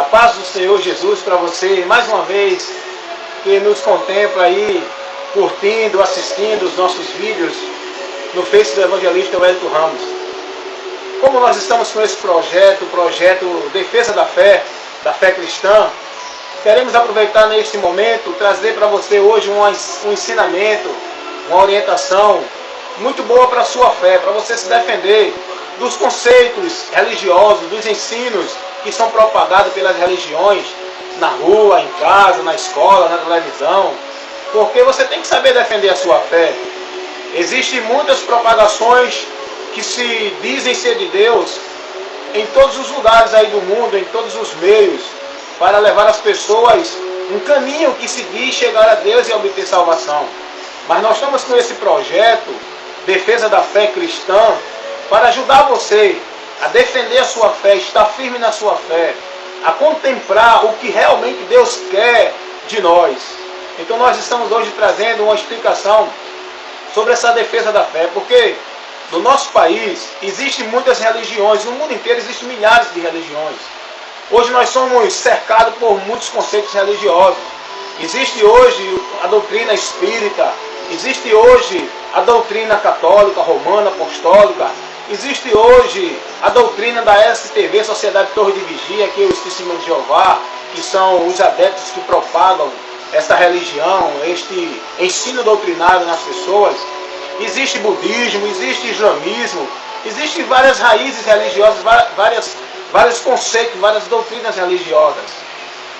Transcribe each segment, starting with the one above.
A paz do Senhor Jesus para você, mais uma vez, que nos contempla aí, curtindo, assistindo os nossos vídeos no Face do Evangelista Wellington Ramos. Como nós estamos com esse projeto, o projeto Defesa da Fé Cristã, queremos aproveitar neste momento, trazer para você hoje um ensinamento, uma orientação muito boa para a sua fé, para você se defender dos conceitos religiosos, dos ensinos que são propagados pelas religiões, na rua, em casa, na escola, na televisão, porque você tem que saber defender a sua fé. Existem muitas propagações que se dizem ser de Deus em todos os lugares aí do mundo, em todos os meios, para levar as pessoas um caminho que se diz chegar a Deus e obter salvação. Mas nós estamos com esse projeto, Defesa da Fé Cristã, para ajudar você a defender a sua fé, estar firme na sua fé, a contemplar o que realmente Deus quer de nós. Então nós estamos hoje trazendo uma explicação sobre essa defesa da fé, porque no nosso país existem muitas religiões, no mundo inteiro existem milhares de religiões. Hoje nós somos cercados por muitos conceitos religiosos. Existe hoje a doutrina espírita, existe hoje a doutrina católica, romana, apostólica, existe hoje a doutrina da STV, Sociedade Torre de Vigia, que é os Testemunhos de Jeová, que são os adeptos que propagam essa religião, este ensino doutrinário nas pessoas. Existe budismo, existe islamismo, existem várias raízes religiosas, vários conceitos, várias doutrinas religiosas.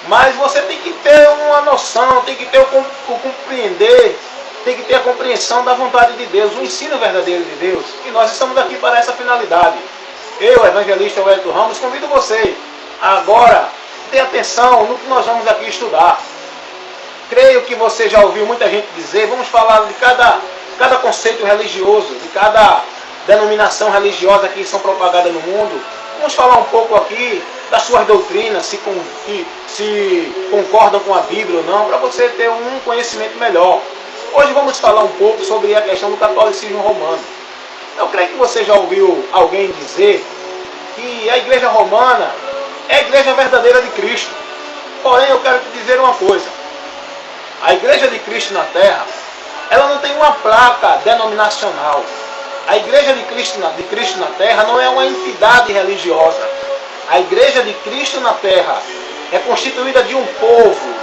Mas você tem que ter uma noção, tem que ter o compreender, tem que ter a compreensão da vontade de Deus, o ensino verdadeiro de Deus. E nós estamos aqui para essa finalidade. Eu, evangelista Wellington Ramos, convido você agora a ter atenção no que nós vamos aqui estudar. Creio que você já ouviu muita gente dizer, vamos falar de cada conceito religioso, de cada denominação religiosa que são propagadas no mundo. Vamos falar um pouco aqui das suas doutrinas, se concordam com a Bíblia ou não, para você ter um conhecimento melhor. Hoje vamos falar um pouco sobre a questão do catolicismo romano. Eu creio que você já ouviu alguém dizer que a igreja romana é a igreja verdadeira de Cristo. Porém, eu quero te dizer uma coisa. A igreja de Cristo na terra, ela não tem uma placa denominacional. A igreja de Cristo na terra não é uma entidade religiosa. A igreja de Cristo na terra é constituída de um povo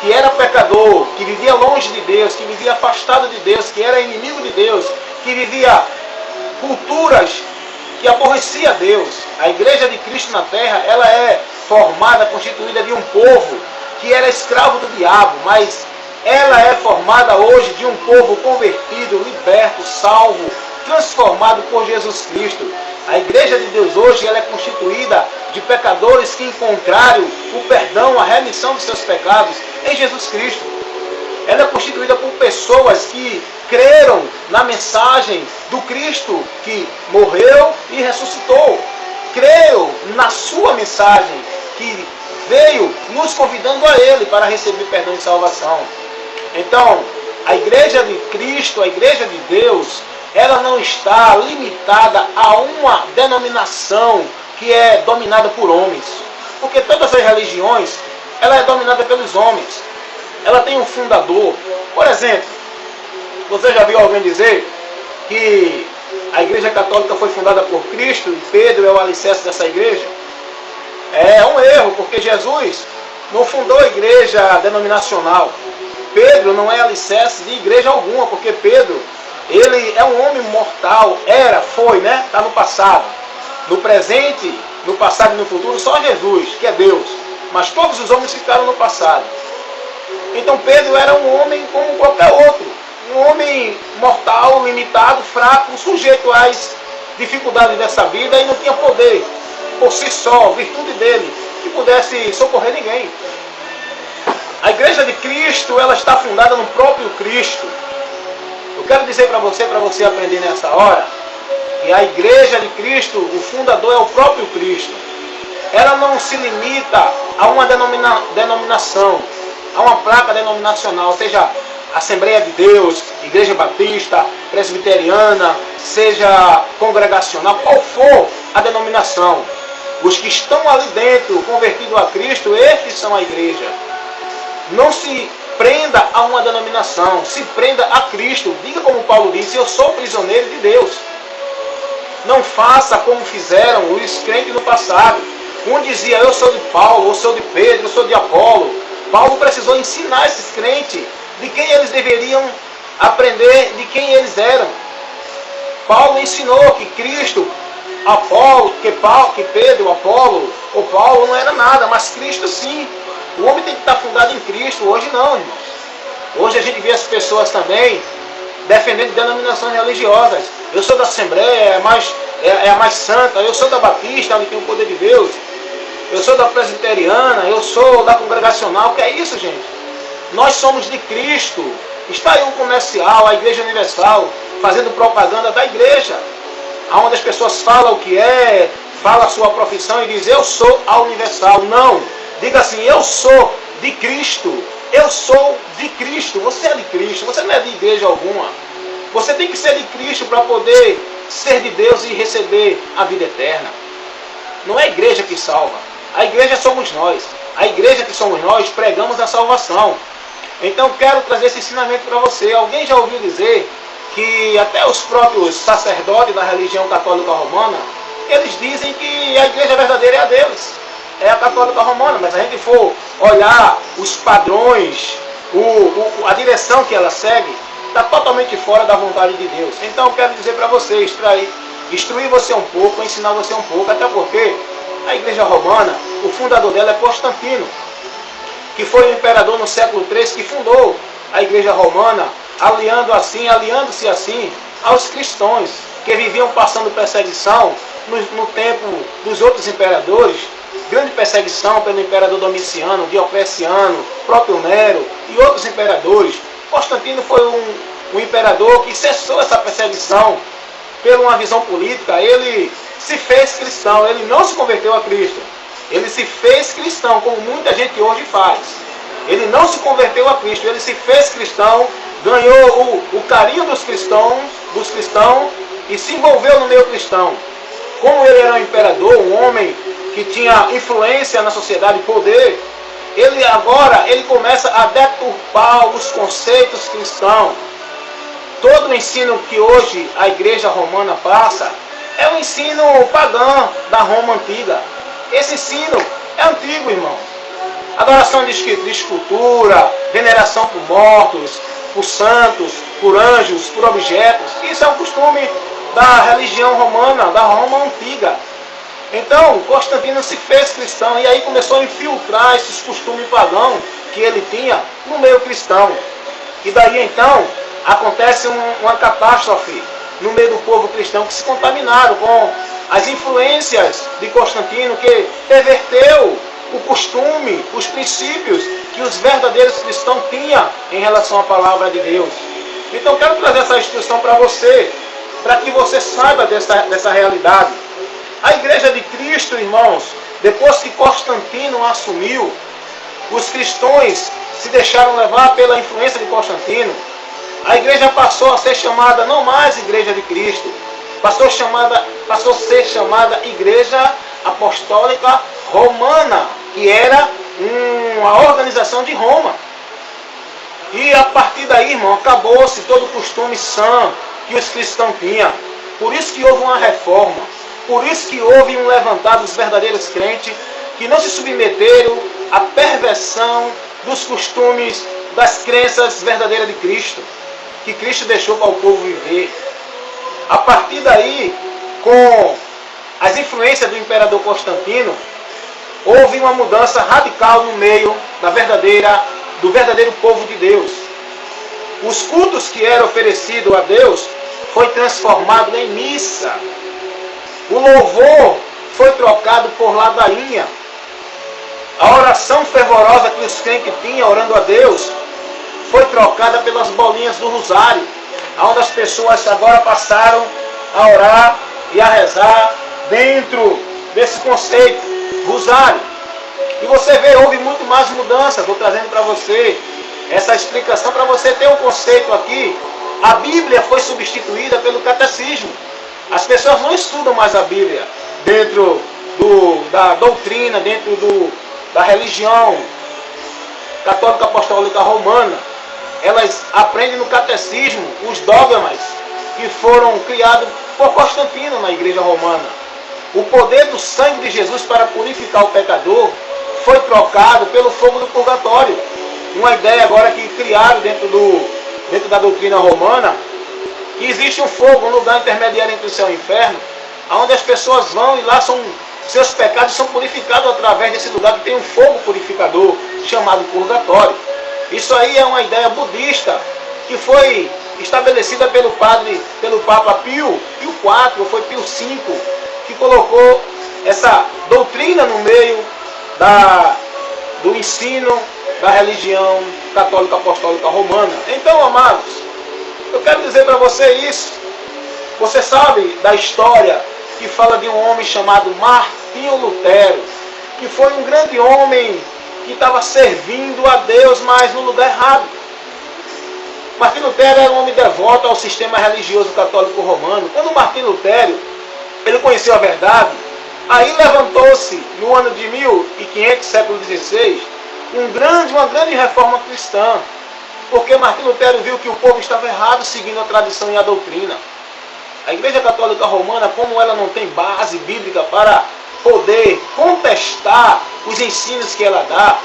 que era pecador, que vivia longe de Deus, que vivia afastado de Deus, que era inimigo de Deus, que vivia culturas que aborrecia Deus. A igreja de Cristo na terra, ela é formada, constituída de um povo que era escravo do diabo, mas ela é formada hoje de um povo convertido, liberto, salvo, transformado por Jesus Cristo. A igreja de Deus hoje ela é constituída de pecadores que encontraram o perdão, a remissão dos seus pecados em Jesus Cristo. Ela é constituída por pessoas que creram na mensagem do Cristo que morreu e ressuscitou. Creram na sua mensagem que veio nos convidando a Ele para receber perdão e salvação. Então, a igreja de Cristo, a igreja de Deus, ela não está limitada a uma denominação que é dominada por homens. Porque todas as religiões, ela é dominada pelos homens. Ela tem um fundador. Por exemplo, você já viu alguém dizer que a igreja católica foi fundada por Cristo e Pedro é o alicerce dessa igreja? É um erro, porque Jesus não fundou a igreja denominacional. Pedro não é alicerce de igreja alguma, porque Pedro, ele é um homem mortal, foi, né? Está no passado. No presente, no passado e no futuro, só Jesus, que é Deus. Mas todos os homens ficaram no passado. Então Pedro era um homem como qualquer outro. Um homem mortal, limitado, fraco, sujeito às dificuldades dessa vida e não tinha poder, por si só, virtude dele, que pudesse socorrer ninguém. A igreja de Cristo, ela está fundada no próprio Cristo. Eu quero dizer para você aprender nessa hora, que a igreja de Cristo, o fundador é o próprio Cristo. Ela não se limita a uma denominação, a uma placa denominacional, seja Assembleia de Deus, Igreja Batista, Presbiteriana, seja congregacional, qual for a denominação. Os que estão ali dentro, convertidos a Cristo, estes são a igreja. Não se prenda a uma denominação, se prenda a Cristo. Diga como Paulo disse, eu sou prisioneiro de Deus. Não faça como fizeram os crentes no passado. Um dizia, eu sou de Paulo, eu sou de Pedro, eu sou de Apolo. Paulo precisou ensinar esses crentes de quem eles deveriam aprender, de quem eles eram. Paulo ensinou que Cristo, Apolo, que Pedro, Apolo ou Paulo não era nada, mas Cristo sim. O homem tem que estar fundado em Cristo. Hoje não, irmãos. Hoje a gente vê as pessoas também defendendo denominações religiosas. Eu sou da Assembleia, é a mais santa. Eu sou da Batista, onde tem o poder de Deus. Eu sou da Presbiteriana, eu sou da Congregacional. O que é isso, gente? Nós somos de Cristo. Está aí um comercial, a Igreja Universal, fazendo propaganda da igreja, onde as pessoas falam o que é, falam a sua profissão e dizem, eu sou a Universal. Não. Diga assim, eu sou de Cristo. Eu sou de Cristo. Você é de Cristo. Você não é de igreja alguma. Você tem que ser de Cristo para poder ser de Deus e receber a vida eterna. Não é a igreja que salva. A igreja somos nós. A igreja que somos nós pregamos a salvação. Então quero trazer esse ensinamento para você. Alguém já ouviu dizer que até os próprios sacerdotes da religião católica romana, eles dizem que a igreja verdadeira é a deles. É a católica romana, mas se a gente for olhar os padrões, a direção que ela segue, está totalmente fora da vontade de Deus. Então eu quero dizer para você, instruir você um pouco, ensinar você um pouco, até porque a igreja romana, o fundador dela é Constantino, que foi o imperador no século III que fundou a igreja romana, aliando-se assim aos cristãos, que viviam passando perseguição no tempo dos outros imperadores, grande perseguição pelo imperador Domiciano, Diocleciano, próprio Nero e outros imperadores. Constantino foi um imperador que cessou essa perseguição por uma visão política. Ele se fez cristão, ele não se converteu a Cristo. Ele se fez cristão, como muita gente hoje faz. Ele não se converteu a Cristo, ele se fez cristão, ganhou o carinho dos cristãos e se envolveu no meio cristão. Como ele era um imperador, um homem que tinha influência na sociedade, poder, ele começa a deturpar os conceitos cristãos. Todo o ensino que hoje a igreja romana passa é um ensino pagão da Roma antiga. Esse ensino é antigo, irmão. Adoração de escultura, veneração por mortos, por santos, por anjos, por objetos. Isso é um costume da religião romana, da Roma antiga. Então, Constantino se fez cristão e aí começou a infiltrar esses costumes pagãos que ele tinha no meio cristão. E daí então, acontece uma catástrofe no meio do povo cristão que se contaminaram com as influências de Constantino, que perverteu o costume, os princípios que os verdadeiros cristãos tinham em relação à palavra de Deus. Então, quero trazer essa instrução para você, para que você saiba dessa realidade. A igreja de Cristo, irmãos, depois que Constantino assumiu, os cristãos se deixaram levar pela influência de Constantino. A igreja passou a ser chamada não mais Igreja de Cristo, passou a ser chamada Igreja Apostólica Romana, que era uma organização de Roma. E a partir daí, irmão, acabou-se todo o costume sã que os cristãos tinham. Por isso que houve uma reforma. Por isso que houve um levantar dos verdadeiros crentes que não se submeteram à perversão dos costumes, das crenças verdadeiras de Cristo, que Cristo deixou para o povo viver. A partir daí, com as influências do imperador Constantino, houve uma mudança radical no meio do verdadeiro povo de Deus. Os cultos que eram oferecidos a Deus foi transformado em missa. O louvor foi trocado por ladainha. A oração fervorosa que os crentes tinham orando a Deus foi trocada pelas bolinhas do rosário, onde as pessoas agora passaram a orar e a rezar dentro desse conceito, rosário. E você vê, houve muito mais mudança. Estou trazendo para você essa explicação para você ter um conceito aqui. A Bíblia foi substituída pelo catecismo. As pessoas não estudam mais a Bíblia dentro da doutrina, dentro da religião católica apostólica romana, elas aprendem no catecismo os dogmas que foram criados por Constantino na igreja romana. O poder do sangue de Jesus para purificar o pecador foi trocado pelo fogo do purgatório. Uma ideia agora que criaram dentro da doutrina romana, que existe um fogo, um lugar intermediário entre o céu e o inferno, onde as pessoas vão e lá seus pecados são purificados através desse lugar que tem um fogo purificador chamado purgatório. Isso aí é uma ideia budista que foi estabelecida pelo Papa Pio IV, foi Pio V, que colocou essa doutrina no meio do ensino da religião católica apostólica romana. Então, amados, eu quero dizer para você isso. Você sabe da história que fala de um homem chamado Martinho Lutero, que foi um grande homem que estava servindo a Deus, mas no lugar errado. Martinho Lutero era um homem devoto ao sistema religioso católico romano. Quando Martinho Lutero ele conheceu a verdade, aí levantou-se no ano de 1500, século XVI, uma grande reforma cristã, porque Martinho Lutero viu que o povo estava errado seguindo a tradição e a doutrina. A Igreja Católica Romana, como ela não tem base bíblica para poder contestar os ensinos que ela dá,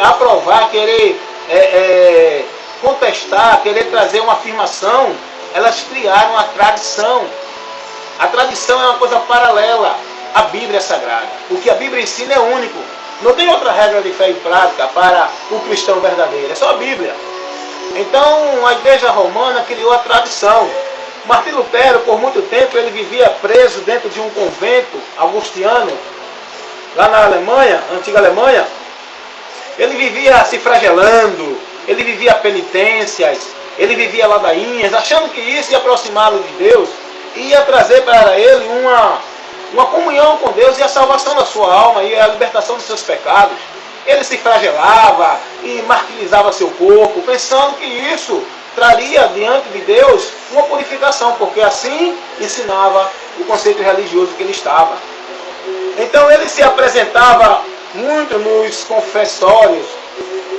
aprovar, querer contestar, querer trazer uma afirmação, elas criaram a tradição. A tradição é uma coisa paralela à Bíblia Sagrada. O que a Bíblia ensina é único. Não tem outra regra de fé e prática para o cristão verdadeiro. É só a Bíblia. Então, a Igreja Romana criou a tradição. Martinho Lutero, por muito tempo, ele vivia preso dentro de um convento augustiano, lá na Alemanha, antiga Alemanha. Ele vivia se flagelando, ele vivia penitências, ele vivia ladainhas, achando que isso ia aproximá-lo de Deus, ia trazer para ele uma comunhão com Deus e a salvação da sua alma e a libertação dos seus pecados. Ele se flagelava e martirizava seu corpo, pensando que isso traria diante de Deus uma purificação, porque assim ensinava o conceito religioso que ele estava. Então ele se apresentava muito nos confessórios,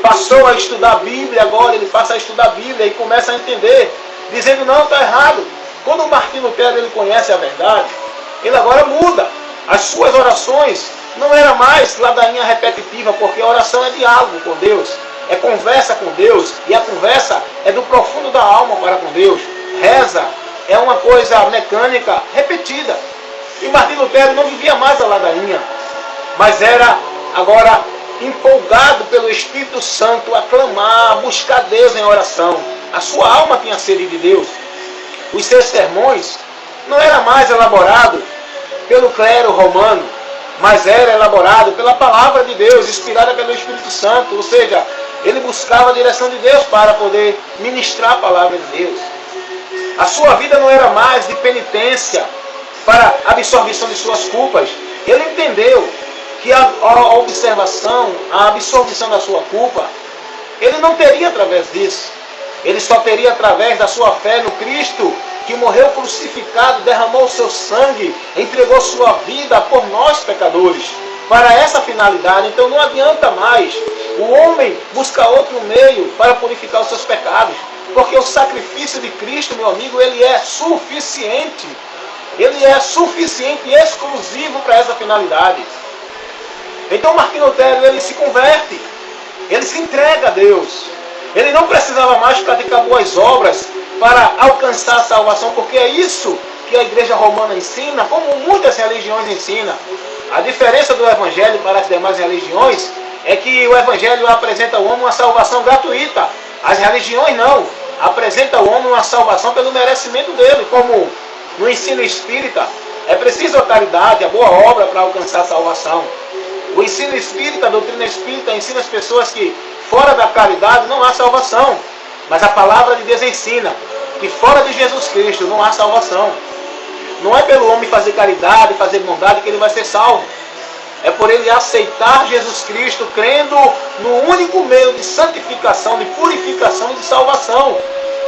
passou a estudar a Bíblia, agora ele passa a estudar a Bíblia e começa a entender, dizendo não, está errado. Quando o Martinho Lutero ele conhece a verdade, ele agora muda. As suas orações não era mais ladainha repetitiva, porque a oração é diálogo com Deus, é conversa com Deus, e a conversa é do profundo da alma para com Deus. Reza é uma coisa mecânica repetida. E Martinho Lutero não vivia mais a ladainha, mas era agora empolgado pelo Espírito Santo a clamar, a buscar Deus em oração. A sua alma tinha sede de Deus. Os seus sermões não era mais elaborado pelo clero romano, mas era elaborado pela palavra de Deus, inspirada pelo Espírito Santo. Ou seja, ele buscava a direção de Deus para poder ministrar a palavra de Deus. A sua vida não era mais de penitência para a absorção de suas culpas. Ele entendeu que a observação, a absorção da sua culpa, ele não teria através disso. Ele só teria através da sua fé no Cristo, que morreu crucificado, derramou o seu sangue, entregou sua vida por nós pecadores, para essa finalidade. Então não adianta mais o homem buscar outro meio para purificar os seus pecados, porque o sacrifício de Cristo, meu amigo, ele é suficiente. Ele é suficiente e exclusivo para essa finalidade. Então Martinho Lutero, ele se converte, ele se entrega a Deus. Ele não precisava mais praticar boas obras para alcançar a salvação, porque é isso que a Igreja Romana ensina, como muitas religiões ensinam. A diferença do Evangelho para as demais religiões é que o Evangelho apresenta ao homem uma salvação gratuita. As religiões não. Apresenta ao homem uma salvação pelo merecimento dele, como no ensino espírita. É preciso a caridade, a boa obra para alcançar a salvação. O ensino espírita, a doutrina espírita, ensina as pessoas que fora da caridade não há salvação. Mas a palavra de Deus ensina que fora de Jesus Cristo não há salvação. Não é pelo homem fazer caridade, fazer bondade que ele vai ser salvo. É por ele aceitar Jesus Cristo, crendo no único meio de santificação, de purificação e de salvação.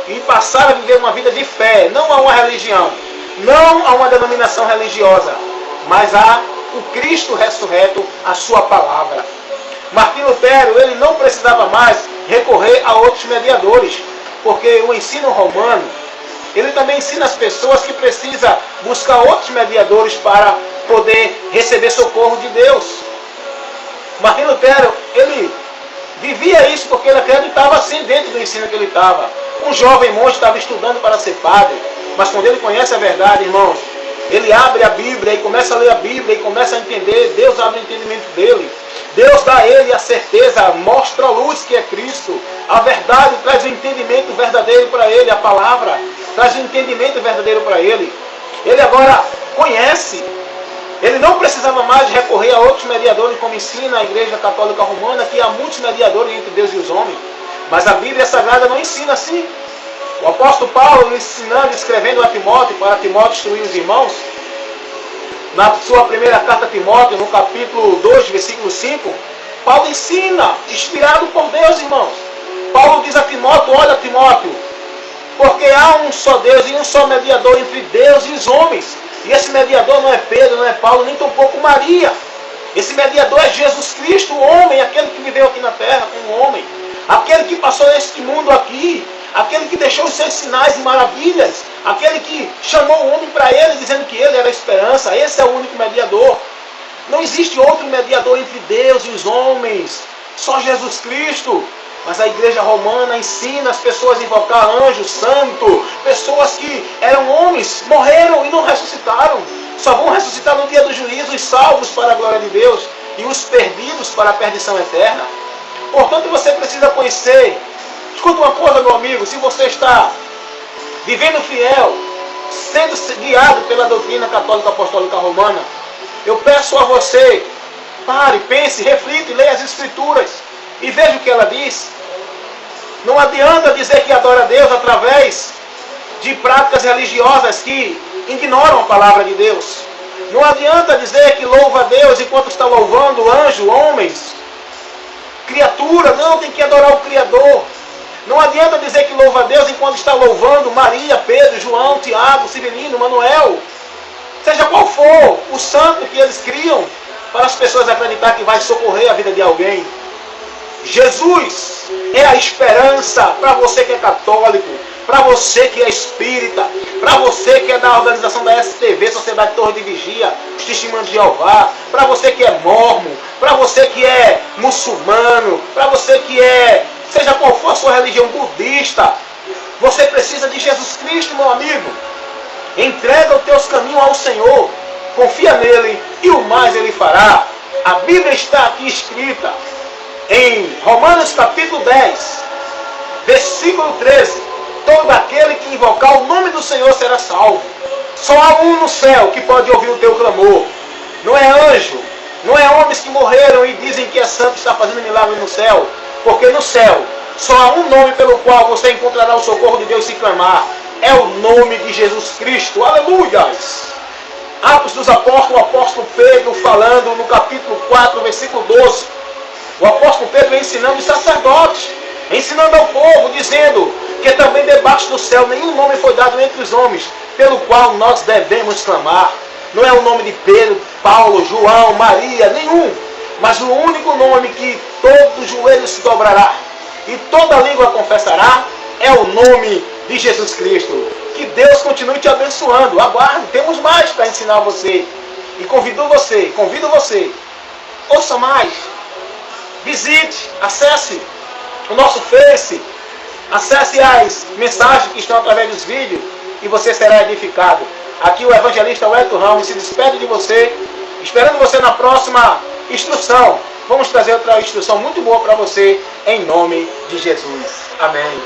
E passar a viver uma vida de fé, não a uma religião, não a uma denominação religiosa, mas a o Cristo ressurreto, a sua palavra. Martim Lutero, ele não precisava mais recorrer a outros mediadores, porque o ensino romano, ele também ensina as pessoas que precisam buscar outros mediadores para poder receber socorro de Deus. Martim Lutero, ele vivia isso porque ele acreditava assim dentro do ensino que ele estava. Um jovem monge estava estudando para ser padre, mas quando ele conhece a verdade, irmãos, ele abre a Bíblia e começa a ler a Bíblia e começa a entender. Deus abre o entendimento dele. Deus dá a ele a certeza, mostra a luz que é Cristo. A verdade traz o entendimento verdadeiro para ele, a palavra traz o entendimento verdadeiro para ele. Ele agora conhece. Ele não precisava mais recorrer a outros mediadores, como ensina a Igreja Católica Romana, que há muitos mediadores entre Deus e os homens. Mas a Bíblia Sagrada não ensina assim. O apóstolo Paulo, ensinando, escrevendo a Timóteo, para Timóteo instruir os irmãos, na sua primeira carta a Timóteo, no capítulo 2, versículo 5, Paulo ensina, inspirado por Deus, irmãos. Paulo diz a Timóteo: olha, Timóteo, porque há um só Deus e um só mediador entre Deus e os homens. E esse mediador não é Pedro, não é Paulo, nem tampouco Maria. Esse mediador é Jesus Cristo, o homem, aquele que viveu aqui na terra como homem. Aquele que passou neste mundo aqui, aquele que deixou os seus sinais e maravilhas, aquele que chamou o homem para ele, dizendo que ele era a esperança. Esse é o único mediador. Não existe outro mediador entre Deus e os homens, só Jesus Cristo. Mas a Igreja Romana ensina as pessoas a invocar anjo santo, pessoas que eram homens, morreram e não ressuscitaram. Só vão ressuscitar no dia do juízo, os salvos para a glória de Deus e os perdidos para a perdição eterna. Portanto, você precisa conhecer. Escuta uma coisa, meu amigo, se você está vivendo fiel, sendo guiado pela doutrina católica apostólica romana, eu peço a você, pare, pense, reflita e leia as Escrituras e veja o que ela diz. Não adianta dizer que adora a Deus através de práticas religiosas que ignoram a palavra de Deus. Não adianta dizer que louva a Deus enquanto está louvando anjo, homens, criatura. Não, tem que adorar o Criador. Não adianta dizer que louva a Deus enquanto está louvando Maria, Pedro, João, Tiago, Severino, Manuel. Seja qual for o santo que eles criam para as pessoas acreditar que vai socorrer a vida de alguém. Jesus é a esperança para você que é católico, para você que é espírita, para você que é da organização da STV, Sociedade Torre de Vigia, os Testemunhos de Jeová, para você que é mormon, para você que é muçulmano, para você que é, seja qual for a sua religião, budista. Você precisa de Jesus Cristo, meu amigo. Entrega os teus caminhos ao Senhor, confia nele e o mais ele fará. A Bíblia está aqui escrita em Romanos capítulo 10, versículo 13. Todo aquele que invocar o nome do Senhor será salvo. Só há um no céu que pode ouvir o teu clamor. Não é anjo, não é homens que morreram e dizem que é santo, está fazendo milagre no céu. Porque no céu só há um nome pelo qual você encontrará o socorro de Deus se clamar. É o nome de Jesus Cristo. Aleluias! Atos dos Apóstolos, o apóstolo Pedro falando no capítulo 4, versículo 12. O apóstolo Pedro ensinando os sacerdotes, ensinando ao povo, dizendo que também debaixo do céu nenhum nome foi dado entre os homens, pelo qual nós devemos clamar. Não é o nome de Pedro, Paulo, João, Maria, nenhum. Mas o único nome que todo joelho se dobrará e toda língua confessará é o nome de Jesus Cristo. Que Deus continue te abençoando. Aguarde, temos mais para ensinar você. E convido você, ouça mais. Visite, acesse o nosso Face, acesse as mensagens que estão através dos vídeos e você será edificado. Aqui o evangelista Wellington Ramos se despede de você, esperando você na próxima instrução. Vamos trazer outra instrução muito boa para você, em nome de Jesus. Amém.